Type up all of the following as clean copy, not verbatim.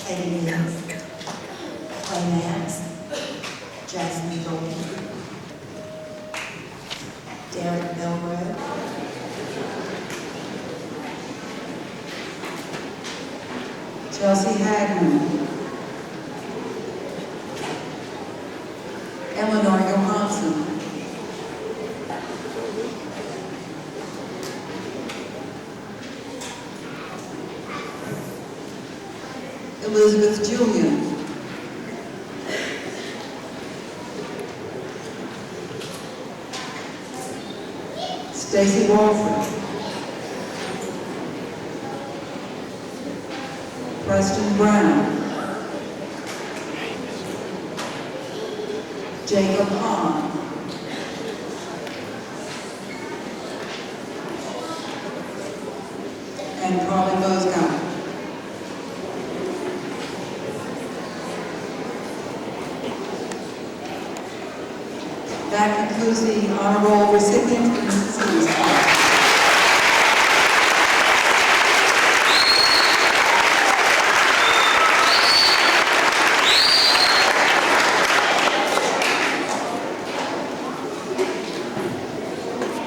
Katie Mills, Clay Nance, Jasmine Goldie, Derek Belgrade, Chelsea Hagman, Eleanor Johansson, Elizabeth Julian, Stacy Walford, Preston Brown, Jacob Hahn, and Carly Bosgott. That concludes the honor roll recipient in Mississippi's class.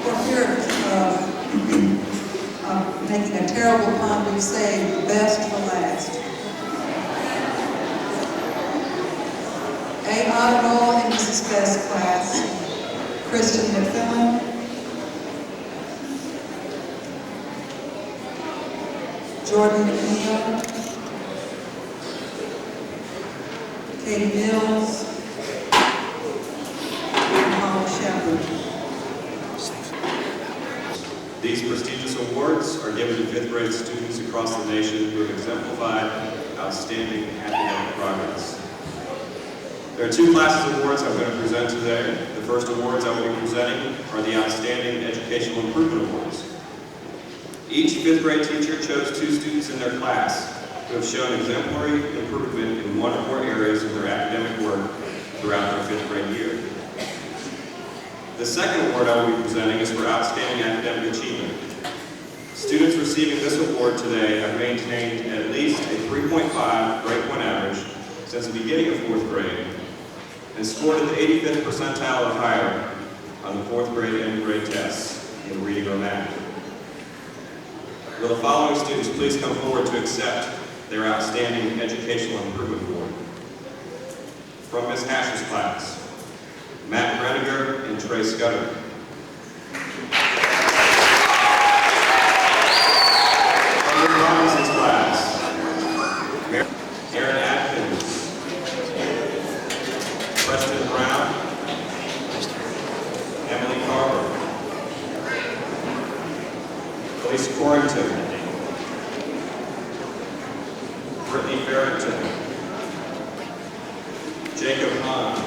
For fear of making a terrible pun, we say the best for last. A honor roll in Mrs. Best's class. Kristen McFillin, Jordan McNeil, Katie Mills, and Paula Shepard. These prestigious awards are given to fifth grade students across the nation who have exemplified outstanding academic progress. There are two classes of awards I'm going to present today. The first awards I will be presenting are the Outstanding Educational Improvement Awards. Each fifth grade teacher chose two students in their class who have shown exemplary improvement in one or more areas of their academic work throughout their fifth grade year. The second award I will be presenting is for Outstanding Academic Achievement. Students receiving this award today have maintained at least a 3.5 grade point average since the beginning of fourth grade and scored in the 85th percentile or higher on the fourth grade end grade tests in reading or math. Will the following students please come forward to accept their Outstanding Educational Improvement Award? From Ms. Hash's class, Matt Reniger and Trey Scudder. From Ms. Robinson's class, Aaron Atkins, Preston Brown, Emily Carver, Elise Corrington, Brittany Farrington, Jacob Hahn,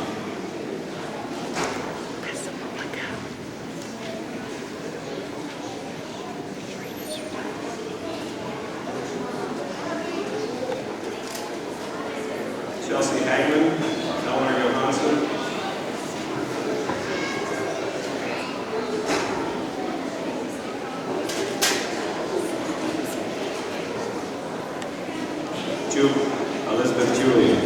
Chelsea Hagman, Eleanor Johansson, Elizabeth Julian,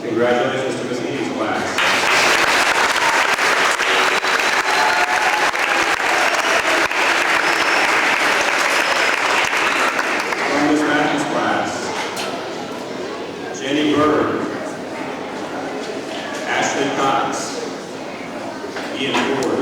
congratulations to Ms. Eady's class. Jenny Bird, Ashley Cox, Ian Ford,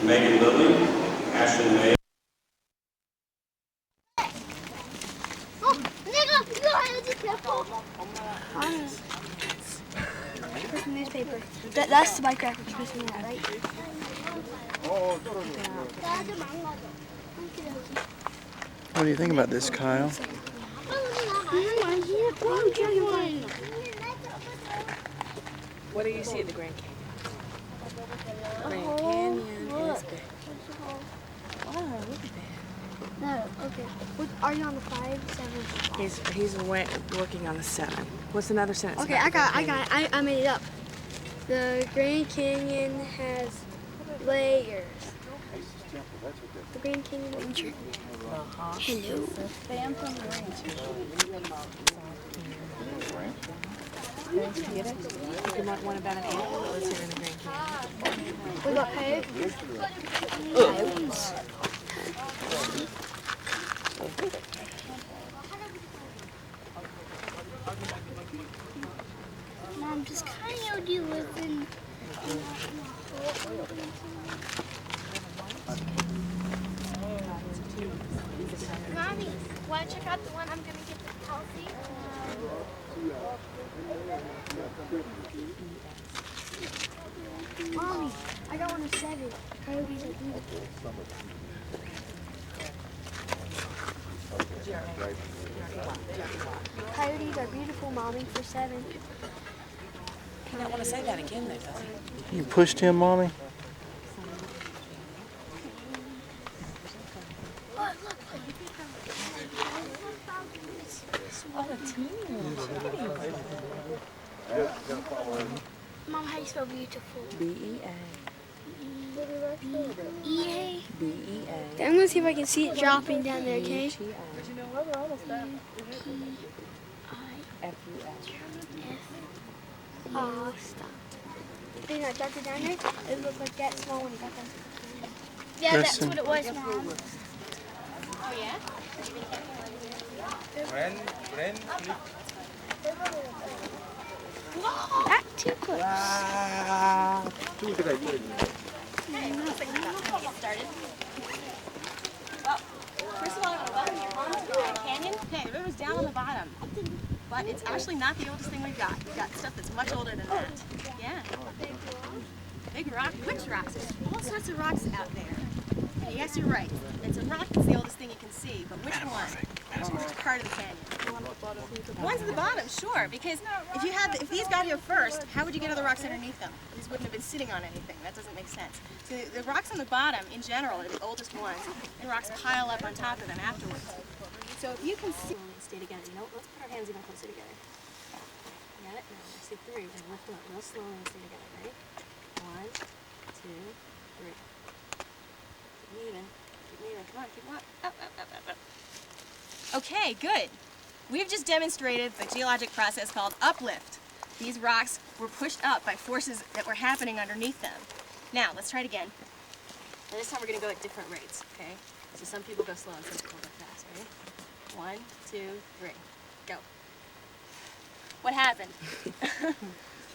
Megan Lilly, Ashley May. Newspaper. That's the bike rack we're supposed to be at, right? What do you think about this, Kyle? What do you see at the Grand Canyon? Grand Canyon is big. Wow, look at that. No, okay. Are you on the 5, 7? He's working on the 7. What's another sentence? Okay, about the I Grand got it. I made it up. The Grand Canyon has layers. The Grand Canyon Ranger. Hello. Get it? You might want about an animal that lives here in the Grand Canyon. We got coyotes. Mom, does Coyote live in Mommy, want to check out the one I'm going to get the healthy? Mommy, I got one of 7. Coyotes are beautiful. Coyotes are beautiful, Mommy, for 7. He don't want to say that again, though, does he? You pushed him, Mommy? Oh, a teeny Mom, how do you spell beautiful? B-E-A. E-A? B-E-A. I'm going to see if I can see it dropping down there, okay? G-I. F-U-S. Oh, stop. Didn't I drop it down there? It looked like that small when it got down. Yeah, that's Preston. what it was, Mom. Oh, yeah? That's too close. Started. Well, first of all, I want to welcome your home to the Grand Canyon. Okay, the river's down on the bottom, but it's actually not the oldest thing we've got. We've got stuff that's much older than that. Yeah. Big rock. Which rocks? There's all sorts of rocks out there. And yes, you're right. It's a rock that's the oldest thing you can see, but which one? Which part of the canyon? The ones at the bottom, sure, because if these got here first, how would you get other rocks underneath them? These wouldn't have been sitting on anything. That doesn't make sense. So the rocks on the bottom, in general, are the oldest ones, and rocks pile up on top of them afterwards. So if you can see, stay together. You know, let's put our hands even closer together. Got it? Now, I see 3. We're going to lift them up real slowly and stay together. Ready? 1, 2, 3. Keep moving. Keep moving. Come on, keep on. Up, up, up, up, up. Okay, good. We've just demonstrated the geologic process called uplift. These rocks were pushed up by forces that were happening underneath them. Now, let's try it again. And this time we're going to go at different rates, okay? So some people go slow and some people go fast. Ready? 1, 2, 3. Go. What happened?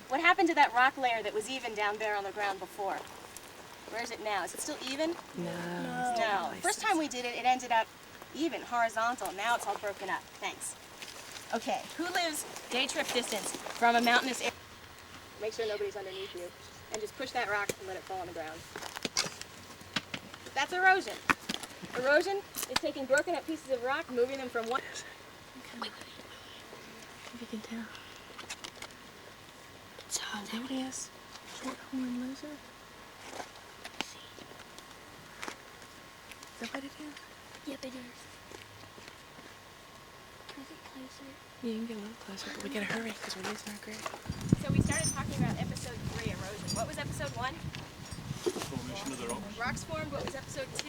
What happened to that rock layer that was even down there on the ground before? Where is it now? Is it still even? No. No. First time we did it, it ended up even, horizontal. Now it's all broken up. Thanks. Okay, who lives day trip distance from a mountainous area? Make sure nobody's underneath you. And just push that rock and let it fall on the ground. That's erosion. Erosion is taking broken up pieces of rock, moving them from one... If you can tell. Is that what he is? Short-horn lizard? Is that what it is? Yep, it is. Can I get closer? Yeah, you can get a little closer, but we gotta hurry because we're losing our grip. So we started talking about episode 3, erosion. What was episode 1? Formation of the rocks. Rocks formed. What was episode 2?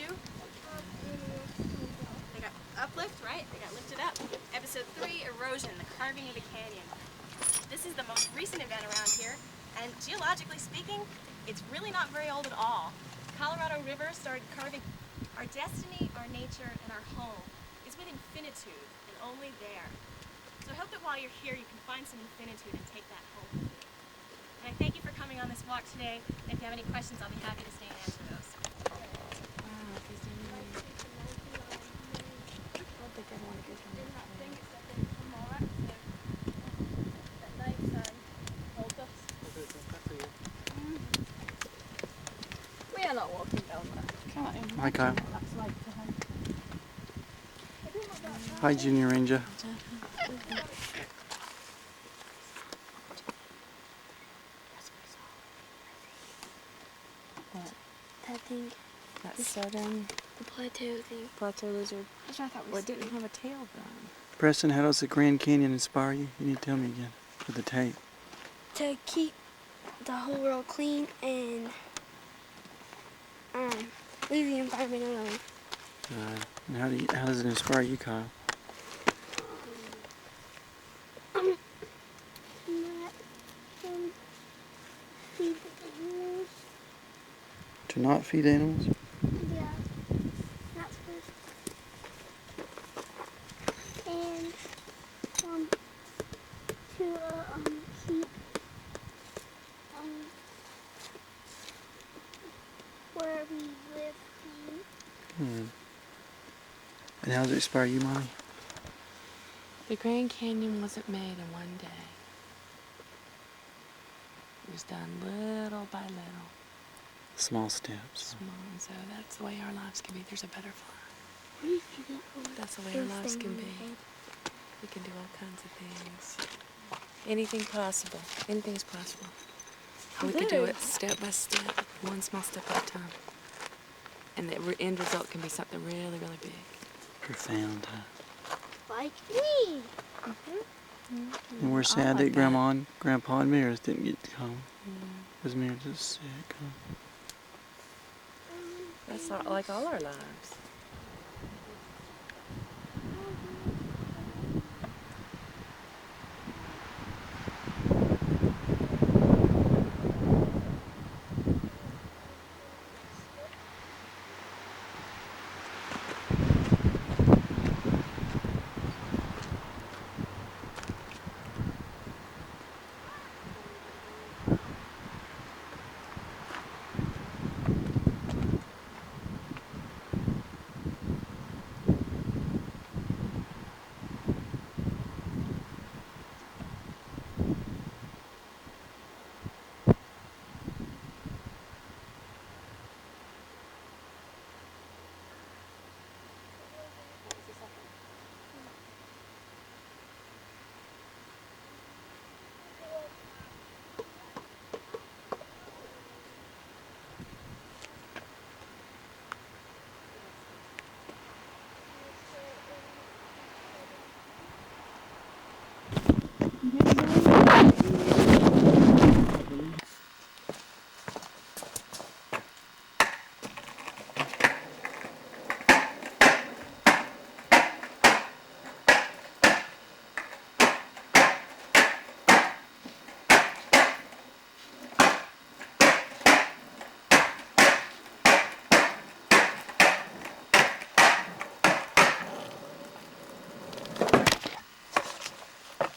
They got uplift, right? They got lifted up. Episode 3, erosion, the carving of the canyon. This is the most recent event around here, and geologically speaking, it's really not very old at all. Colorado River started carving. Our destiny, our nature, and our home is with infinitude, and only there. So I hope that while you're here, you can find some infinitude and take that home. And I thank you for coming on this walk today. And if you have any questions, I'll be happy to stay and answer those. We are not walking down there. Hi, Kyle. Hi, Junior Ranger. think. That southern The plateau thing. plateau lizard. That's what I thought Well, was. it didn't have a tail bone. Preston, how does the Grand Canyon inspire you? You need to tell me again with the tape. To keep the whole world clean and leave the environment alone. And how does it inspire you, Kyle? To not feed animals? Yeah, that's good. And to keep where we live clean. And how does it inspire you, Mommy? The Grand Canyon wasn't made in one day. It was done little by little. Small steps. Small, and so that's the way our lives can be. There's a butterfly. What do you do that for? That's the way our lives can be. We can do all kinds of things. Anything possible. Anything is possible. We can do it step by step, one small step at a time. And the end result can be something really, really big. Profound, huh? Like me. And we're sad like that that. Grandma and Grandpa and Meredith didn't get to come. Because Meredith is sick, huh? That's like all our lives.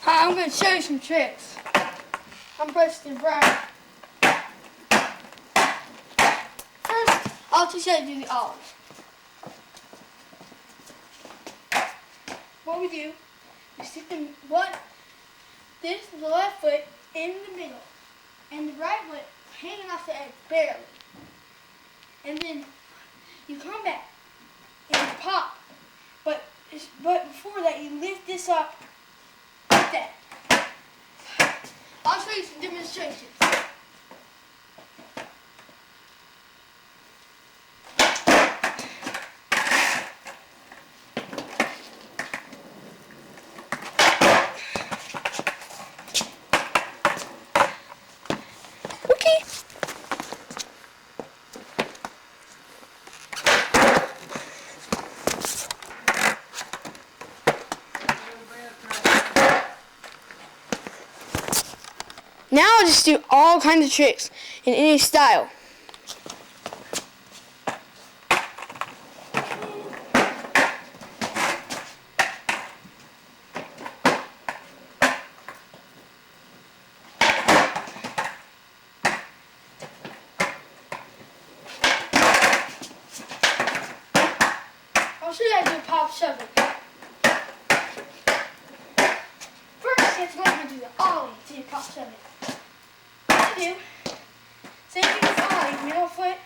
Hi, I'm going to show you some tricks. I'm Preston Brown. First, I'll teach you how to do the ollies. What we do, we stick the left foot in the middle, and the right foot hanging off the edge, barely. And then you come back and you pop, but before that you lift this up like that. I'll show you some demonstrations. Okay. Now I'll just do all kinds of tricks in any style. I'll show you how to do a pop shovel. First, you have to learn how to do the ollie to your pop shovel. What you do, same thing as ollie, middle foot,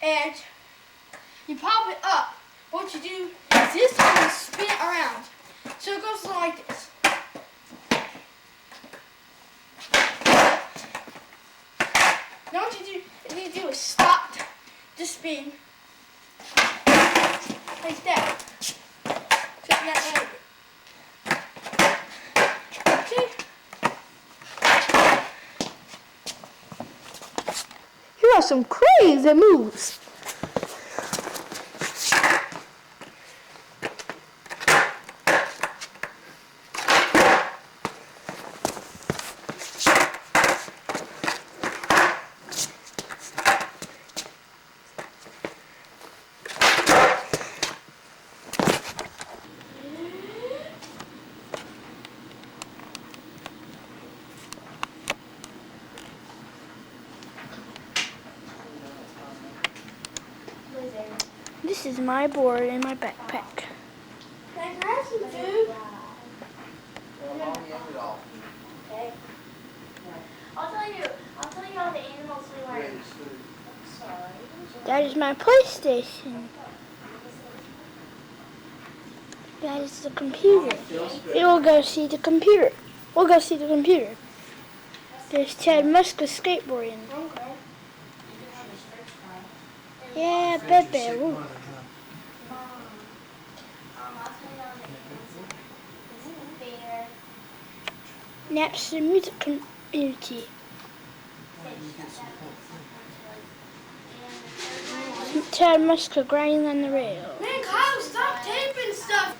edge. You pop it up. What you do is this time you spin it around. So it goes like this. Now what you do is stop to spin. Like that. Except that leg. See? Here are some crazy moves. This is my board and my backpack. Can I grab some food? Okay. I'll tell you all the animals we learned. That is my PlayStation. That is the computer. We will go see the computer. We'll go see the computer. There's Chad Muska's skateboarding. Yeah, baby. Woo. Napster Music Community. Chad Muska grinding on the rail. Man, Kyle, stop taping stuff.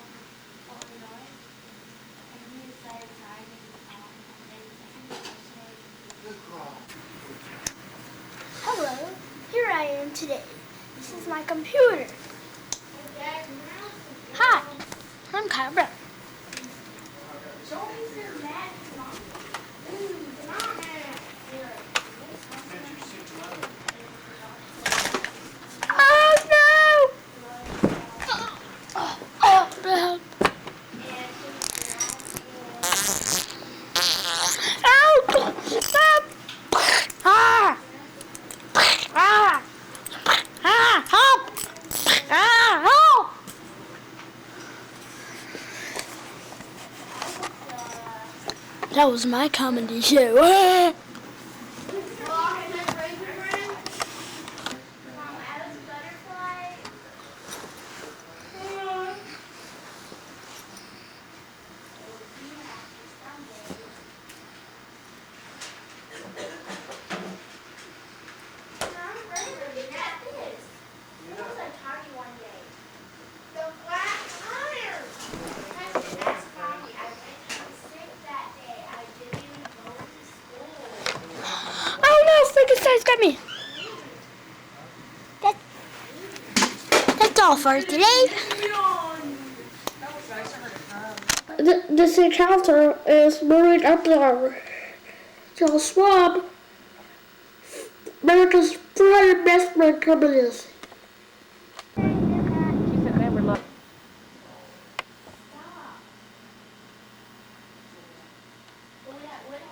Hello, here I am today. This is my computer. Hi, I'm Kyle Brown. Oh no! Oh no! Ow! Stop! Ah! Ah! Ah! Help! Ah! Help! That was my comedy show. Frankenstein's got me. That's all for today. This encounter is buried up there. Charles Schwab, America's 400 best friend companies.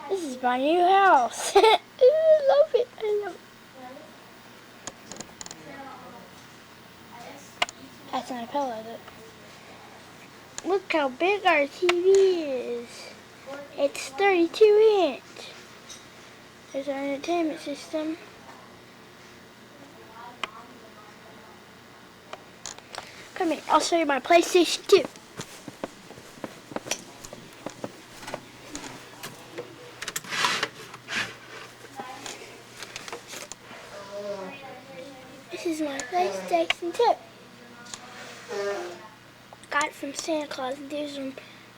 This is my new house. I love it. I love it. That's not a pillow, is it? Look how big our TV is. It's 32 inch. There's our entertainment system. Come here, I'll show you my PlayStation 2. This is my PlayStation 2. Got it from Santa Claus. These are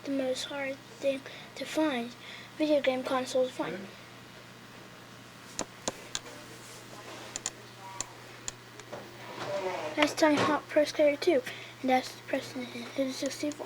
the most hard thing to find. Video game consoles find. That's Tony Hawk Pro Skater 2, and that's Preston his 64.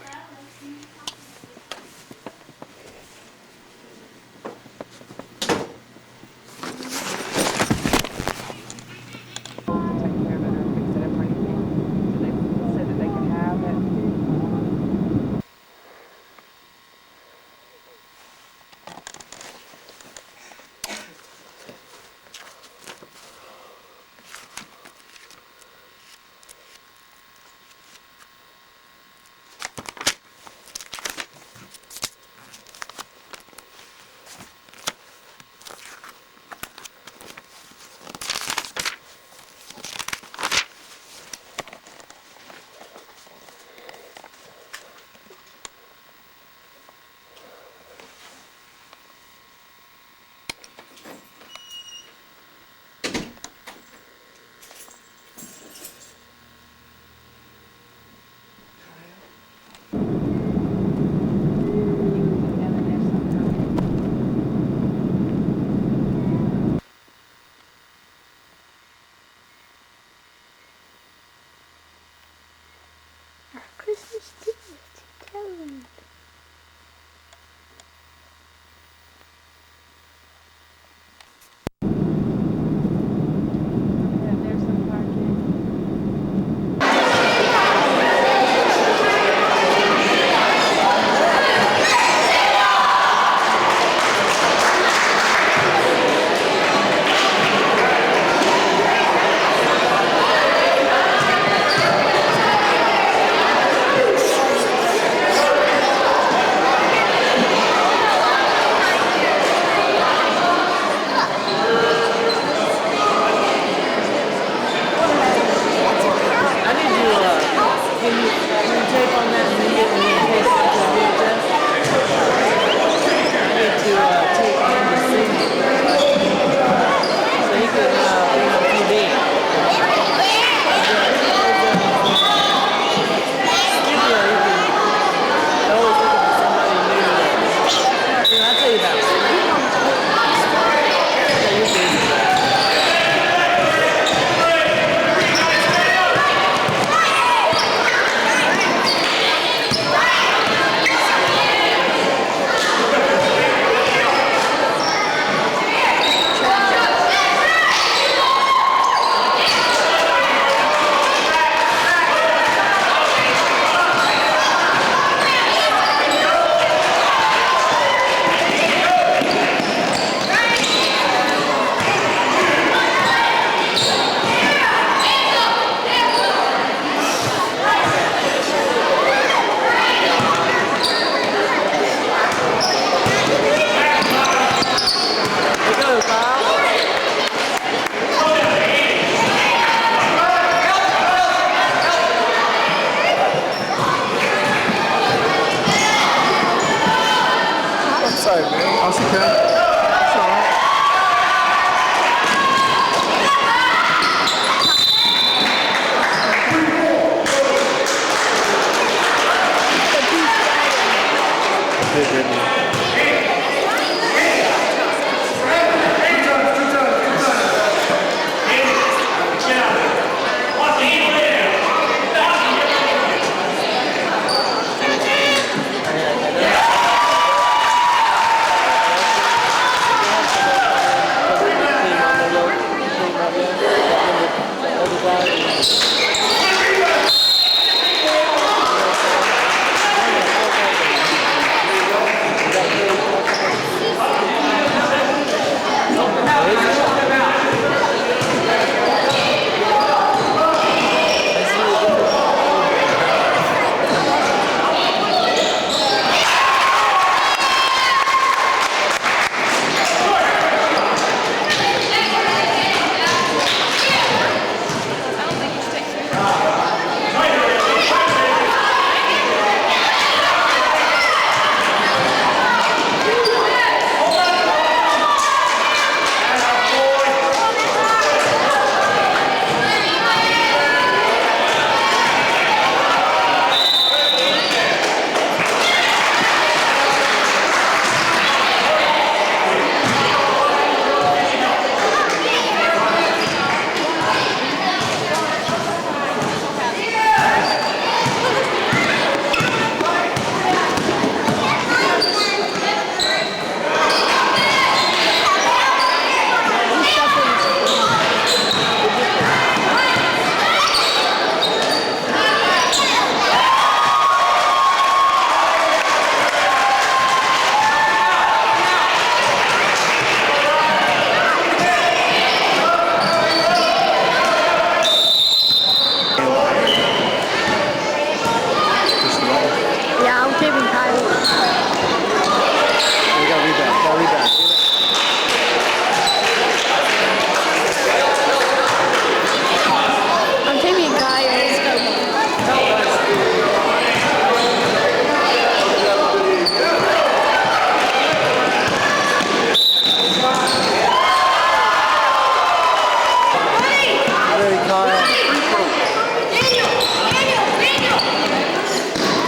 it's okay. It's all right.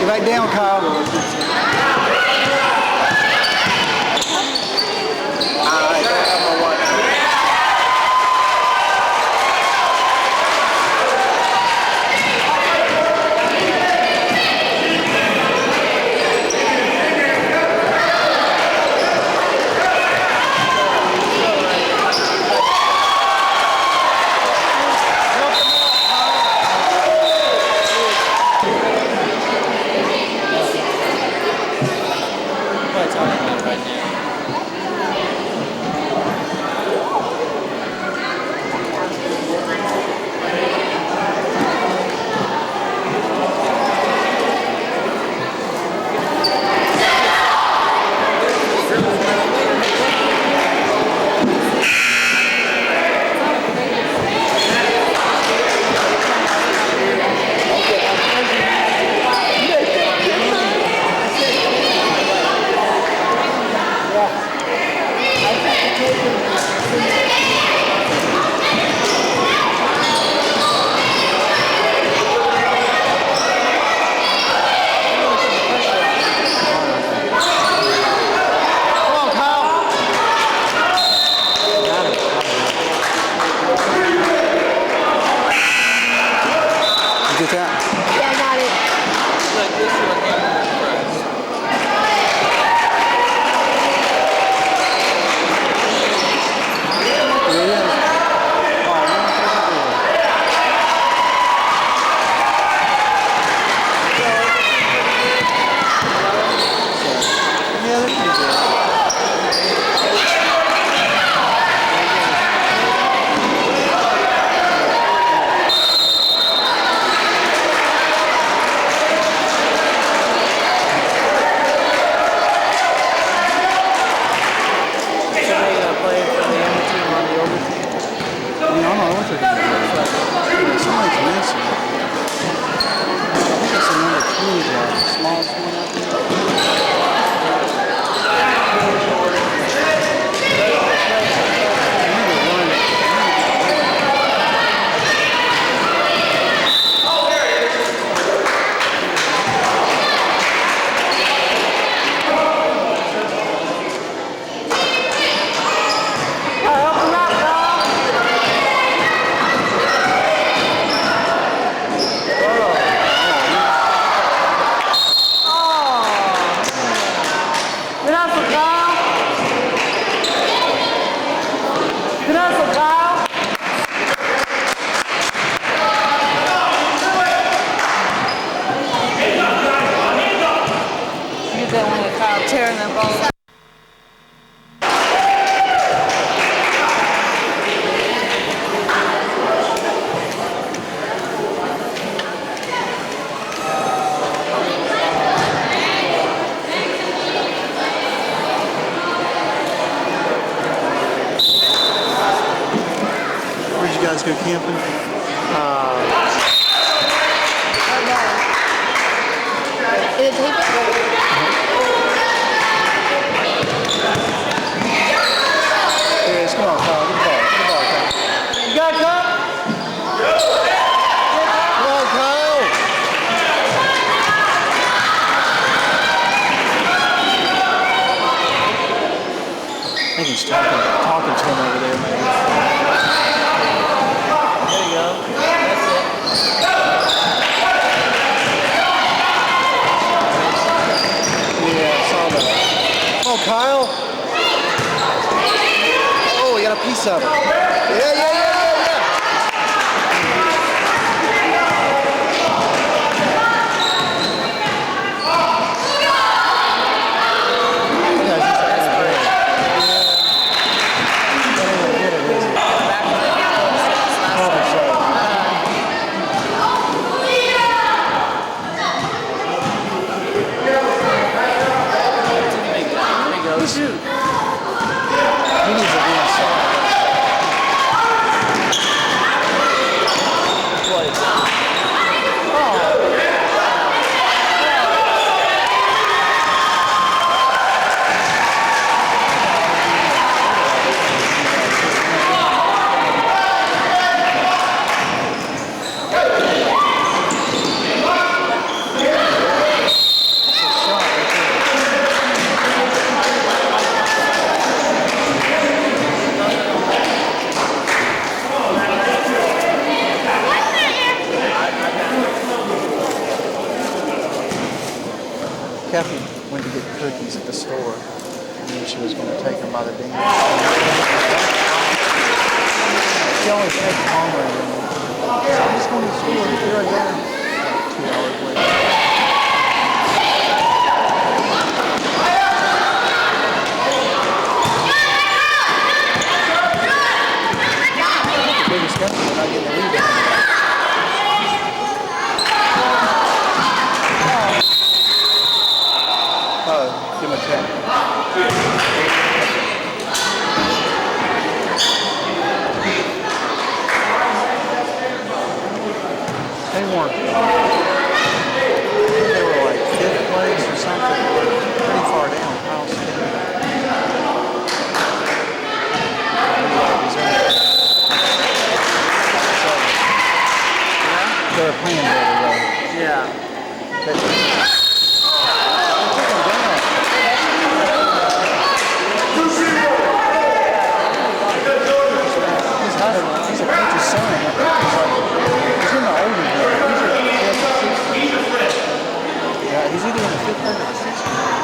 Get back down, Kyle. Get that? Yeah, I got it. Really? guys go camping? Is it tape it? Yes, come on, Kyle. Get the ball. Get the ball, Kyle. You got it, Kyle? Come on, Kyle. I think he's talking to him over there, maybe. There you go. That's it. Yeah, I saw that. Oh, Kyle. Oh, we got a piece of it. Yeah. Shoot. He needs to be inside. What? Kathy went to get cookies at the store, and then she was going to take them by the dance. She always takes longer than me. I'm just going to the store. Be right there. 2 hours later. The biggest guy is not getting a rebound. Give him a tap. They weren't. They were like 5th place or something. Pretty far down. Ohio State. They were playing better though. Yeah. He's a coach's son. He's in the older grade. Yeah, he's either in the 5th grade or the 6th grade.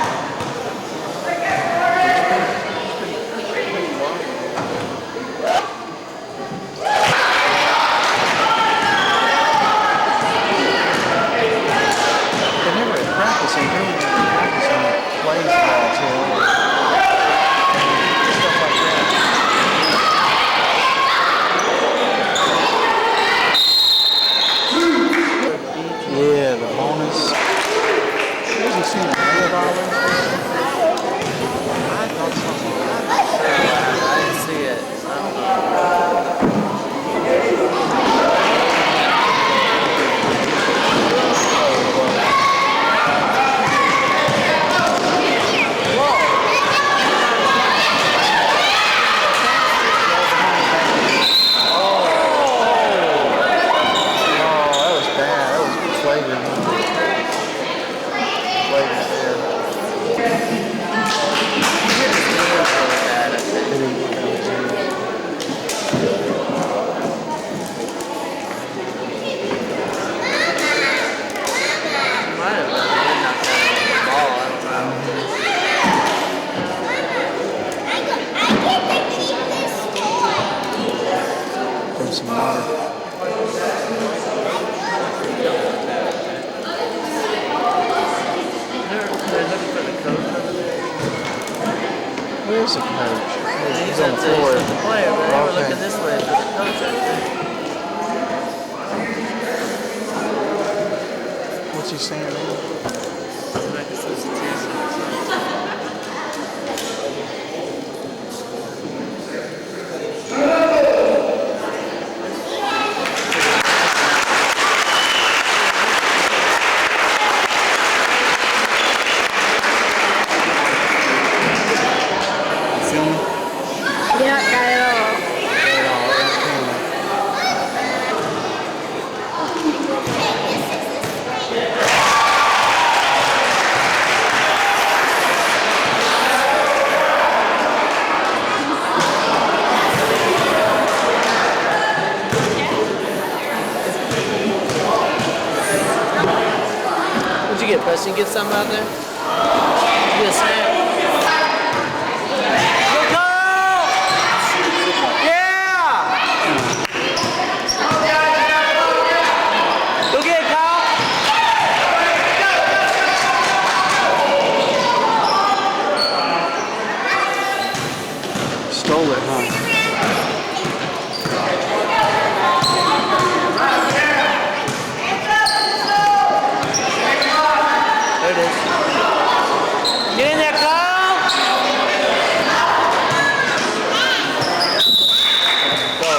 They're never at practice. They do practice on plays ball too. Stuff like that. Yeah, the bonus. What was he saying? $100? I thought something. I didn't see it. Some water. Where's the coach? He's on the floor. He's the player, but we're looking this way for the coach, I think. What's he saying there? Make a substitution. What'd you get, Preston? Get something out there? Get a snack? Go! Yeah! Go get it, Kyle! Stole it, huh? There it is. Get in there, Kyle! Go.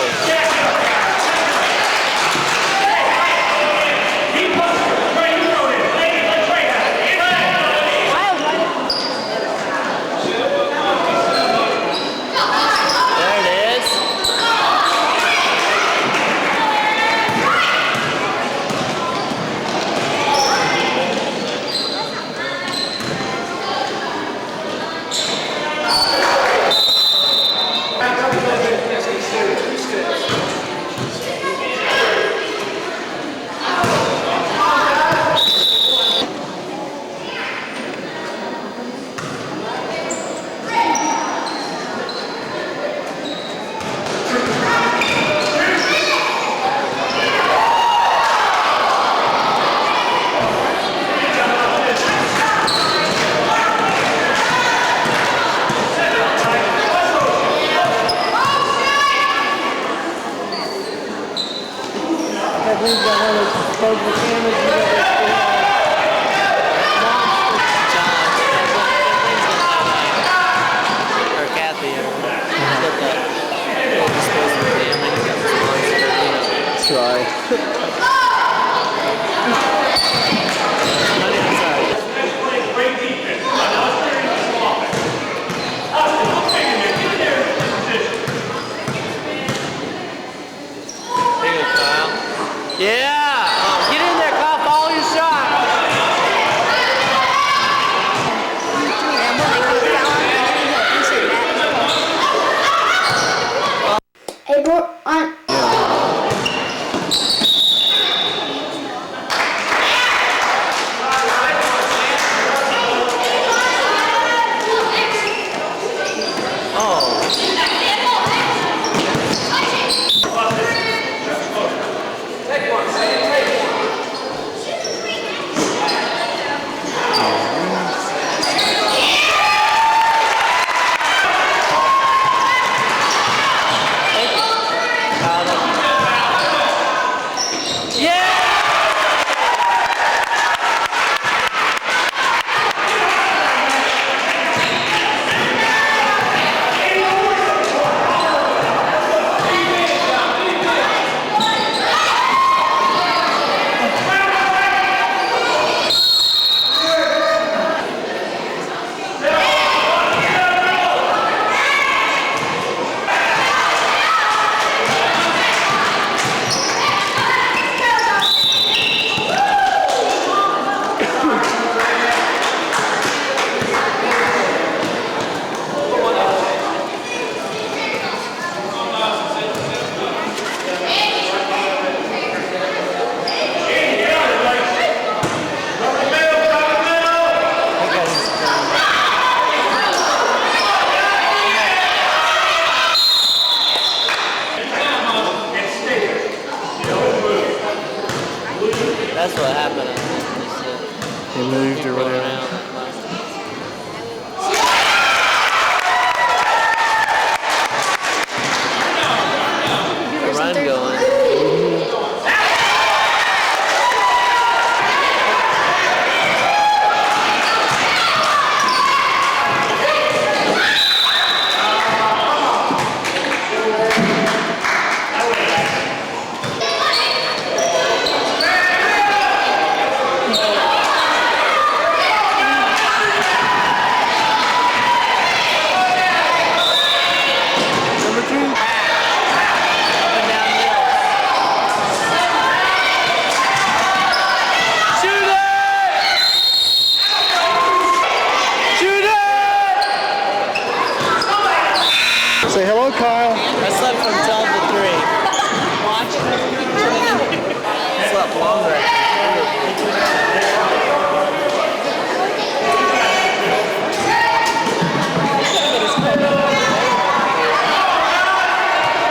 There it is. I believe that one of those disposable cameras you got or Kathy or got that disposable camera. You got this monster. There you go, Kyle. Yeah! Get in there, Kyle. Follow your shot. Hey, bro, on. Say hello, Kyle. I slept from 12 to 3. Slept longer.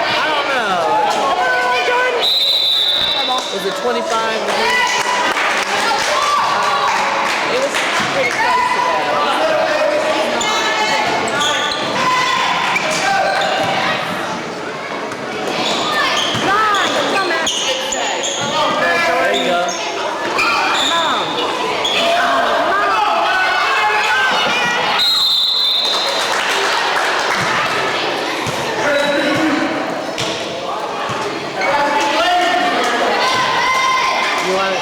I don't know. Was it 25 degrees? It was pretty close to that. There you go. You want to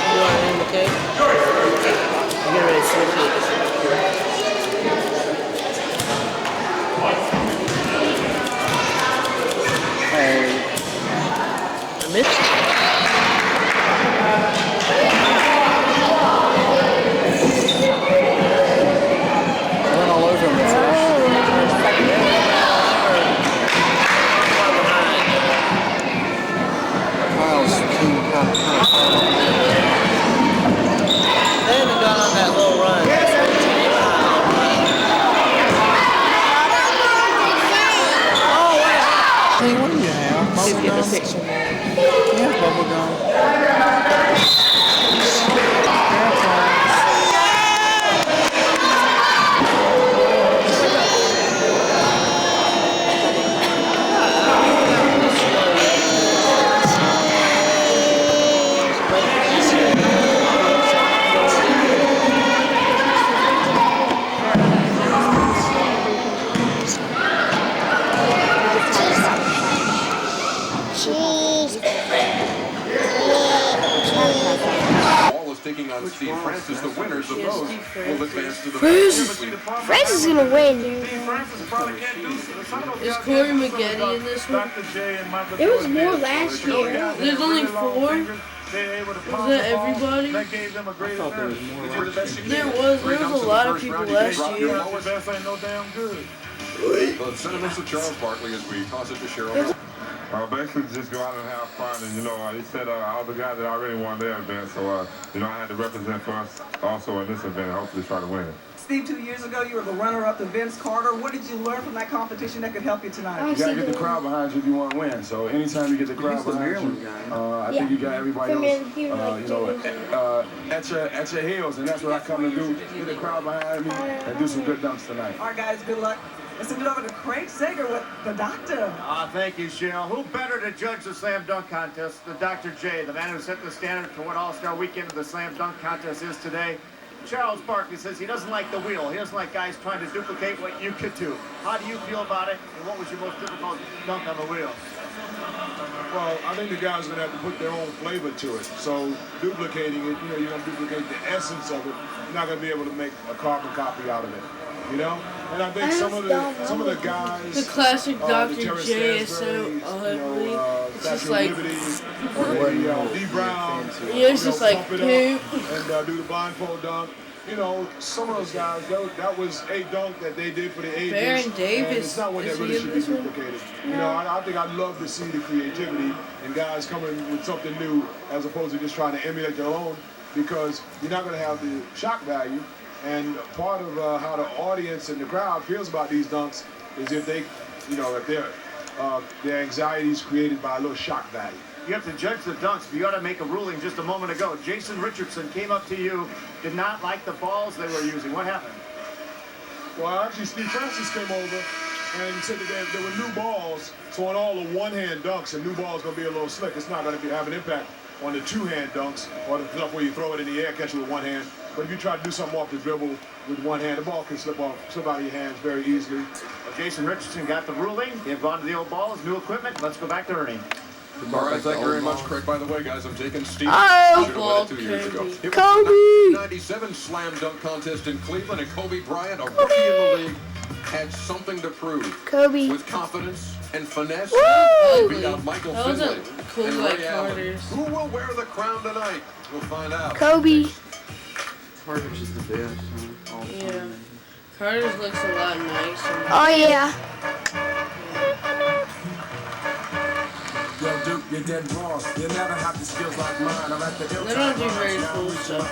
end the cake? I'm getting ready to switch it. Hey. I missed it. Went all over him at first. Kyle's too kind of They haven't gone on that little run. Hey, what do you have? See if you get the Bubble picture. gum? Yeah, bubble gum. Ball is taking on Steve Francis. The winners of those will advance to the Francis is gonna win. Is Corey McGetty in this one? There was more last year. There's only 4? Is that everybody? There was a lot of people last year. The sentiments of Charles Barkley as we toss it to Cheryl. Basically just go out and have fun, and he said all the guys that already won their event, so I had to represent for us also in this event, hopefully try to win it. Steve, 2 years ago, you were the runner-up to Vince Carter. What did you learn from that competition that could help you tonight? You gotta get the crowd behind you if you want to win. So anytime you get the crowd behind you, I think you got everybody else, at your heels, and that's what I come to do. Get the crowd behind me and do some good dunks tonight. All right, guys, good luck. Let's send it over to Craig Sager with the doctor. Thank you, Cheryl. Who better to judge the slam dunk contest than Dr. J, the man who set the standard for what All-Star Weekend of the slam dunk contest is today. Charles Barkley says he doesn't like the wheel. He doesn't like guys trying to duplicate what you could do. How do you feel about it, and what was your most difficult dunk on the wheel? Well, I think the guys are going to have to put their own flavor to it. So duplicating it, you're going to duplicate the essence of it. You're not going to be able to make a carbon copy out of it. And I think some of the guys, the classic Dr. Terry J is so Stansbury's, ugly. It's just Statue of like, Liberty, D. Brown, it's just like pump it poop. up and do the blindfold dunk. Some of those guys, that was a dunk that they did for the ages. Baron Davis, and it's not one that really should be duplicated. I think I'd love to see the creativity and guys coming with something new as opposed to just trying to emulate their own, because you're not going to have the shock value. And part of how the audience and the crowd feels about these dunks is if they, if their anxiety is created by a little shock value. You have to judge the dunks, but you ought to make a ruling just a moment ago. Jason Richardson came up to you, did not like the balls they were using. What happened? Well, actually, Steve Francis came over and said that there were new balls, so on all the one-hand dunks, a new ball is going to be a little slick. It's not going to have an impact on the two-hand dunks, or the stuff where you throw it in the air, catch it with one hand. But if you try to do something off the dribble with one hand, the ball can slip out of your hands very easily. Well, Jason Richardson got the ruling. They've gone to the old balls, new equipment. Let's go back to Ernie. All right, thank you very much, Craig. By the way, guys, I'm taking Steve. Oh, Should have won it 2 years ago. It was Kobe! the 1997 slam dunk contest in Cleveland, and Kobe Bryant, a rookie in the league, had something to prove. Kobe. With confidence and finesse, Woo! beat out Michael That Finley wasn't cool and like Ray Allen. Carter's. Who will wear the crown tonight? We'll find out. Kobe. Carter's is the best. All the Yeah. time. Carter's looks a lot nicer. Oh yeah. dead wrong. You never have the skills like mine. I'm at the They don't do very cool stuff.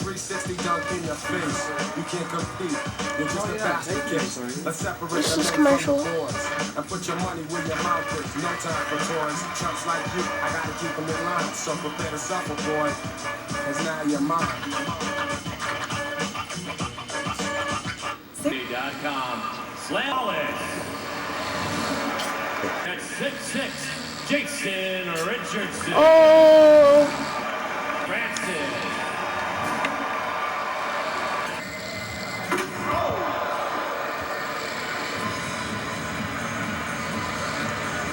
360 dunk in your face. You can't compete. You're just a basket case. Let's separate This the is men commercial. from the boys. And put your money where your mouth is. No time for toys. Chumps like you, I gotta keep them in line. So prepare to suffer, boy. Cause now you're mine. .com. Slam at 6'6", Jason Richardson. Oh. Preston.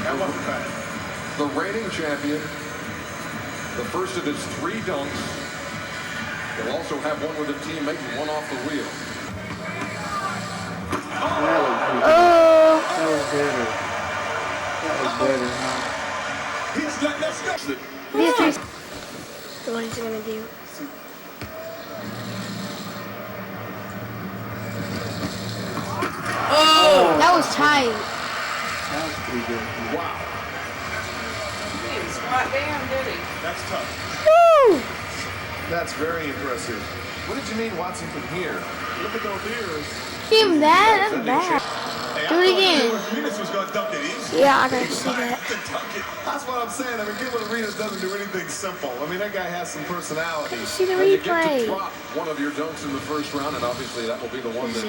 That wasn't bad. The reigning champion, the first of his 3 dunks. He'll also have one with a teammate and one off the wheel. That was better. That was better, huh? These three. So what he's gonna do? Oh! That was tight. That was pretty good. Wow. He didn't squat down, did he? That's tough. Woo! That's very impressive. What did you mean watching from here? Look at those ears. Give him that. That's bad. Do it again. Arenas was going to dunk it easy. Yeah, I gotta see that. That's what I'm saying. I mean, Gilbert Arenas doesn't do anything simple. I mean, that guy has some personality. See the And you get replay. to drop one of your dunks in the first round, and obviously that will be the one that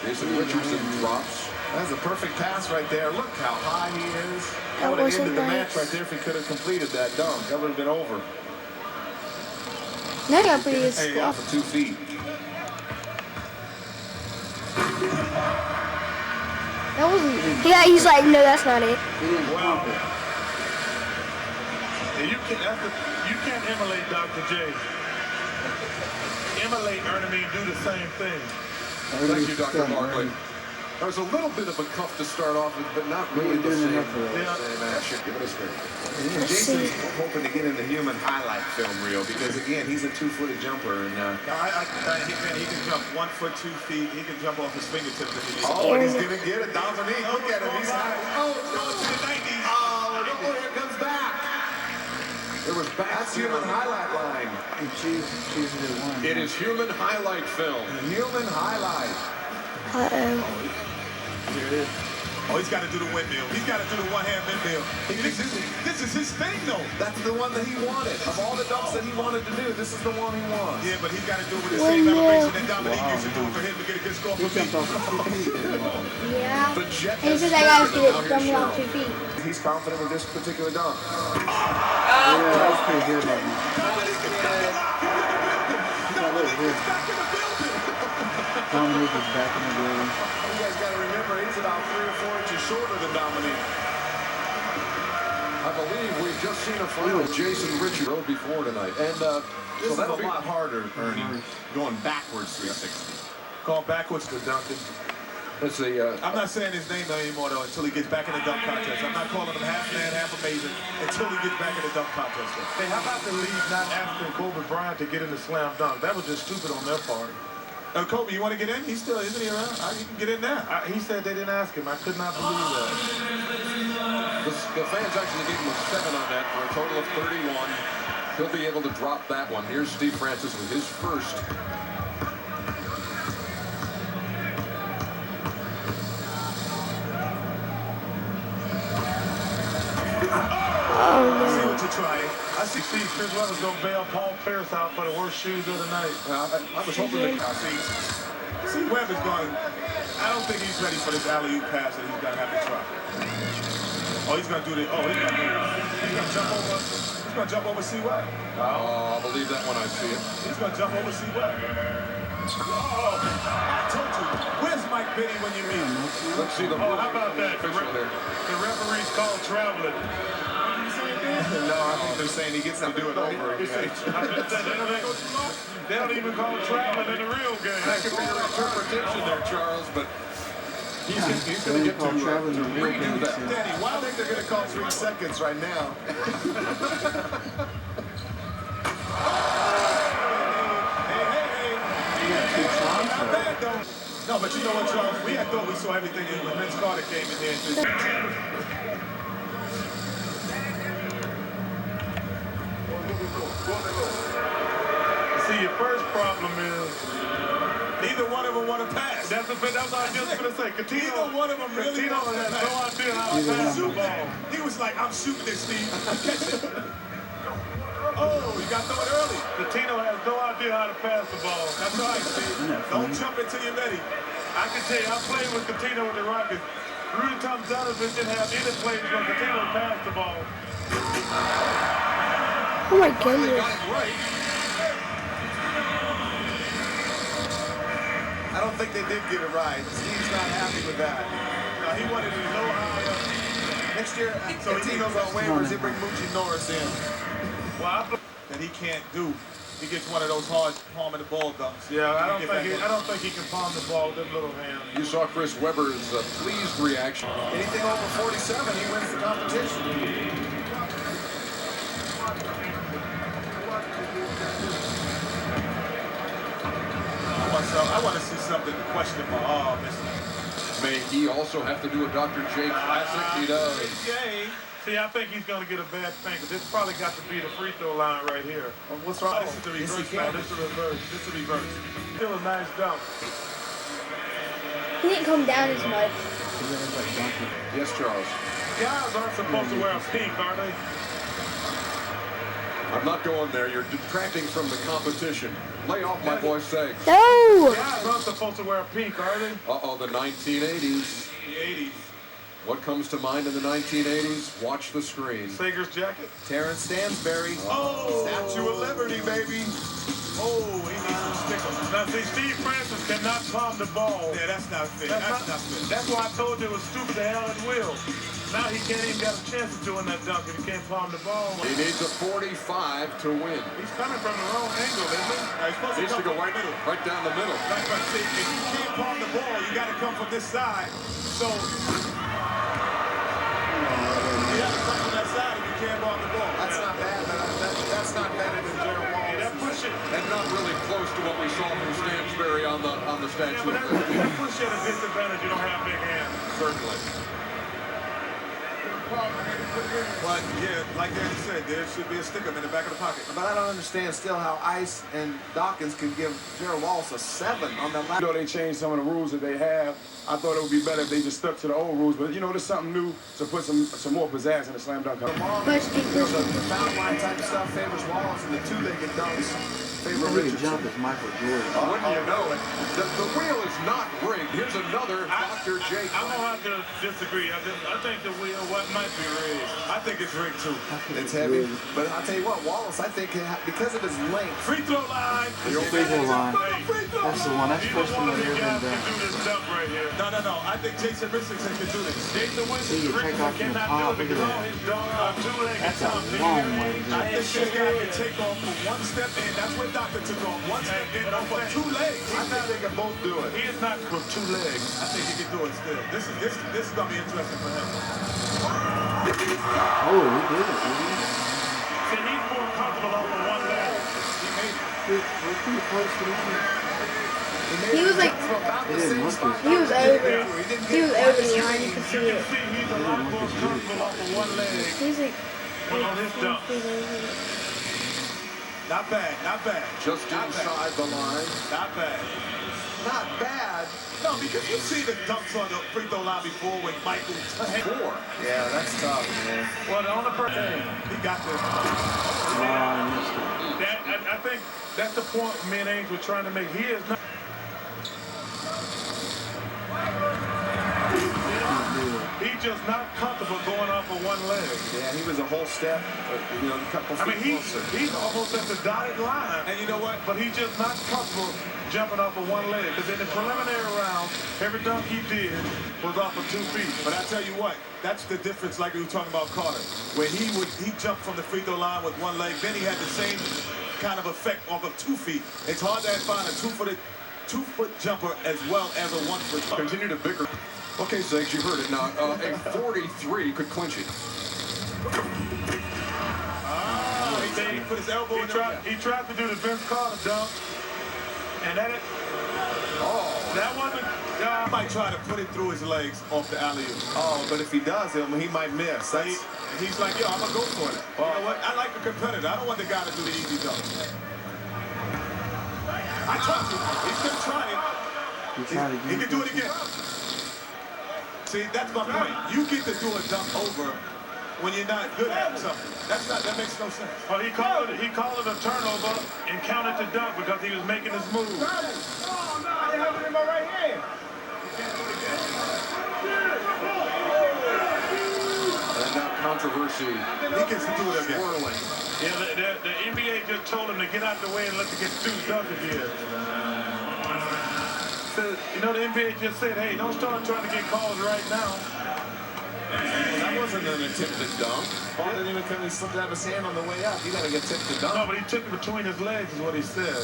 Jason Richardson drops. That's a perfect pass right there. Look how high he is. That would have wasn't ended the match nice. right there if he could have completed that dunk. That would have been over. That got pretty good Hey, squat. off of 2 feet. That wasn't. Yeah, he's like, no, that's not it. Well, you can't emulate Dr. J. Emulate Ernie do the same thing. Thank you, Dr. Barkley. There was a little bit of a cuff to start off with, but not really the same action. Give it a spin. Jason's hoping to get in the human highlight film reel because, again, he's a 2-footed jumper. And he can jump 1 foot 2 feet. He can jump off his fingertips if he needs. Oh, and he's going to get it. Dominique, look at him. He's high. Oh, it's going to the 90s. Oh, here it comes back. There was That's human highlight line. It is human highlight film. Human highlight. Uh-oh. Here it is. Oh, he's got to do the windmill. He's got to do the one-hand windmill. This is his thing, though. That's the one that he wanted. Of all the dunks that he wanted to do, this is the one he wants. Yeah, but he's got to do it with the same elevation that Dominique used to do for him to get a good score for me. Yeah. The jet And he says I gotta get it jumping off 2 feet. He's confident with this particular dunk. Yeah, that was pretty good. Dominique is back in the building. You guys got to remember, he's about 3 or 4 inches shorter than Dominique. I believe we've just seen a final Jason Richardson rode before tonight. And This is a lot harder, Ernie, going backwards 360. Going backwards to Duncan. Let's see. I'm not saying his name anymore, though, until he gets back in the dunk contest. I'm not calling him half man, half amazing until he gets back in the dunk contest. Hey, how about the league not asking Kobe Bryant to get in the slam dunk? That was just stupid on their part. Kobe, you want to get in? He's still, isn't he around? You can get in now. He said they didn't ask him. I could not believe that. The fans actually gave him a 7 on that for a total of 31. He'll be able to drop that one. Here's Steve Francis with his first. I see what you're trying. I see Steve Chris Weber's going to bail Paul Pierce out for the worst shoes of the night. I was hoping that... See, Weber's going... I don't think he's ready for this alley-oop pass that he's going to have to try. Oh, he's going to do the... Oh, he's going to jump over... He's going to jump over C. Webb. Oh, I'll believe that when I see it. He's going to jump over C. Webb. Oh, I told you. Where's Mike Biddy when you meet him? Let's see the... Oh, how about that? The referee's called traveling. No, I think they're saying he gets to do it over again. They don't even call it traveling in the real game. That could be your interpretation there, Charles, but he's going to get to redo that. Danny, why do you think they're going to call 3 seconds right now? No, but you know what, Charles? I thought we saw everything when Vince Carter came in here. See, your first problem is neither one of them want to pass. That's what I was just going to say. Neither one of them really wants to pass. No idea how to pass the ball. He was like, I'm shooting this, Steve. Catch it. Oh, you got to throw it early. Catino has no idea how to pass the ball. That's right, Steve. Don't jump until you're ready. I can tell you, I played with Catino with the Rockets. Rudy Tomjanovich didn't have any plays when Catino passed the ball. Oh my goodness. I don't think they did get it right. Steve's not happy with that. He wanted to know how next year, so Catino's on waivers, they bring Moochie Norris in. Well, that he can't do. He gets one of those hard palming the ball dunks. Yeah, I don't think he can palm the ball with them little hands. You saw Chris Webber's pleased reaction. Anything over 47, he wins the competition. I want to see something to question my arm. May he also have to do a Dr. J classic? He does. See, I think he's going to get a bad thing, because this probably got to be the free throw line right here. What's wrong? This is the reverse now. This is the reverse. This is the reverse. Still a nice dunk. He didn't come down as much. Yes, Charles. Guys aren't supposed to wear a pink, are they? I'm not going there. You're detracting from the competition. Lay off my boy Segs. No! Guys aren't supposed to wear a pink, are they? Uh-oh, the 1980s. The 80s. What comes to mind in the 1980s? Watch the screen. Sager's jacket. Terrence Stansberry. Oh! Statue of Liberty, baby. Oh, he needs some stickers. Now, see, Steve Francis cannot palm the ball. Yeah, that's not fair. That's not fair. That's why I told you it was stupid to hell it will. Now he can't even get a chance of doing that dunk if he can't palm the ball. He needs a 45 to win. He's coming from the wrong angle, isn't he? He's supposed Needs to go right down the middle. Right, but see, if you can't palm the ball, you got to come from this side. So, you have to come from that side if you can't palm the ball. That's not bad, but that's not better than Gerald Wallace. That push it. And not really close to what we saw from Stansberry on the statue. Yeah, but that push you at a disadvantage. You don't have big hands. Certainly. But yeah, like Danny said, there should be a stick up in the back of the pocket. But I don't understand still how Ice and Dawkins could give Gerald Wallace a 7 on that last. You know, they changed some of the rules that they have. I thought it would be better if they just stuck to the old rules. But, you know, there's something new to put some more pizzazz in the slam dunk. The foul line type stuff favors Wallace, and the two-legged dunks favor Richardson. Jump is Michael Jordan. Wouldn't you know it? The wheel is not rigged. Here's another Dr. J. I'm going to have to disagree. I think the wheel might be rigged. I think it's rigged too. It's heavy. But I'll tell you what, Wallace, I think because of his length. Free throw line. The free throw line. That's the one. That's the first one I've ever been done. Do this dunk right here. No. I think Jason Richardson can do this. Jason See, you take off from the top. Look at that. That's a long way. I think this guy can take off for one step in. That's what Doctor took off. One step in for 2 legs. I think they can both do it. He is not for 2 legs. I think he can do it still. This is gonna be interesting for him. Oh, he did it. See, he's more comfortable off of 1 leg. He made it. We're pretty close to the end. He was like, he was over the line, you can see it. He's a lot more comfortable off of 1 leg. He's like, on his dunk. Not bad. Just inside the line. Not bad. Not bad. No, because you see the dunks on the free throw line before when Michael 4. Yeah, that's tough, man. Well, on the first he got this. I think that's the point me and Ainge were trying to make. He is not. He's just not comfortable going off of 1 leg. Yeah, he was a whole step, a couple feet closer. He's almost at the dotted line. And you know what? But he's just not comfortable jumping off of 1 leg. Because in the preliminary round, every dunk he did was off of 2 feet. But I tell you what, that's the difference like we were talking about Carter. Where he jumped from the free throw line with 1 leg, then he had the same kind of effect off of 2 feet. It's hard to find a 2-foot jumper as well as a 1-foot jumper. Continue to bigger. Okay, Zegs, you heard it now. A 43 could clinch it. He put his elbow in He tried to do the Vince Carter dunk. And that it. Oh. That wasn't. I might try to put it through his legs off the alley-oop. Oh, but if he does, he might miss. He's like, yo, I'm gonna go for it. You know what? I like a competitor. I don't want the guy to do the easy dunk. I trust him. He's gonna try it. He can do it again. See, that's my point. You get to do a dunk over when you're not good at something. That makes no sense. Well, he called it a turnover and counted the dunk because he was making his move. I have it in my right hand. And now controversy. He gets to do it again. Swirling. Yeah, the NBA just told him to get out the way and let him get 2 dunks again. You know, the NBA just said, hey, don't start trying to get calls right now. Well, that wasn't an attempted dunk. Ball didn't even come. He slipped out of his hand on the way up. You got to get tipped to dunk. No, but he took it between his legs is what he said.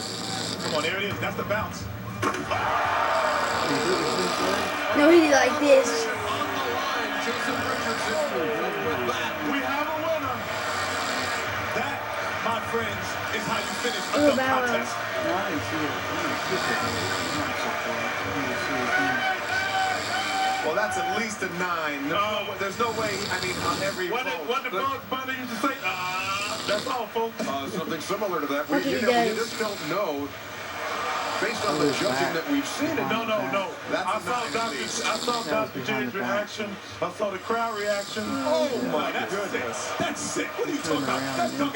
Come on, there it is. That's the bounce. No, he did like this. We have a winner. That, my friends, is how you finish a Ooh, dunk contest. Well, that's at least a 9. There's no way. I mean, on every. What the Bugs Bunny used to say? That's all, folks. Something similar to that. What You he know, you does. just don't know. Based on the judging that we've seen. No. I saw Dr. J's reaction. I saw the crowd reaction. Oh my goodness. That's sick. What are you talking about? That's dunk.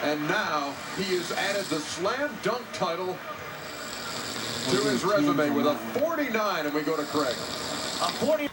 And now he has added the slam dunk title to his resume with a 49, and we go to Craig. A 40.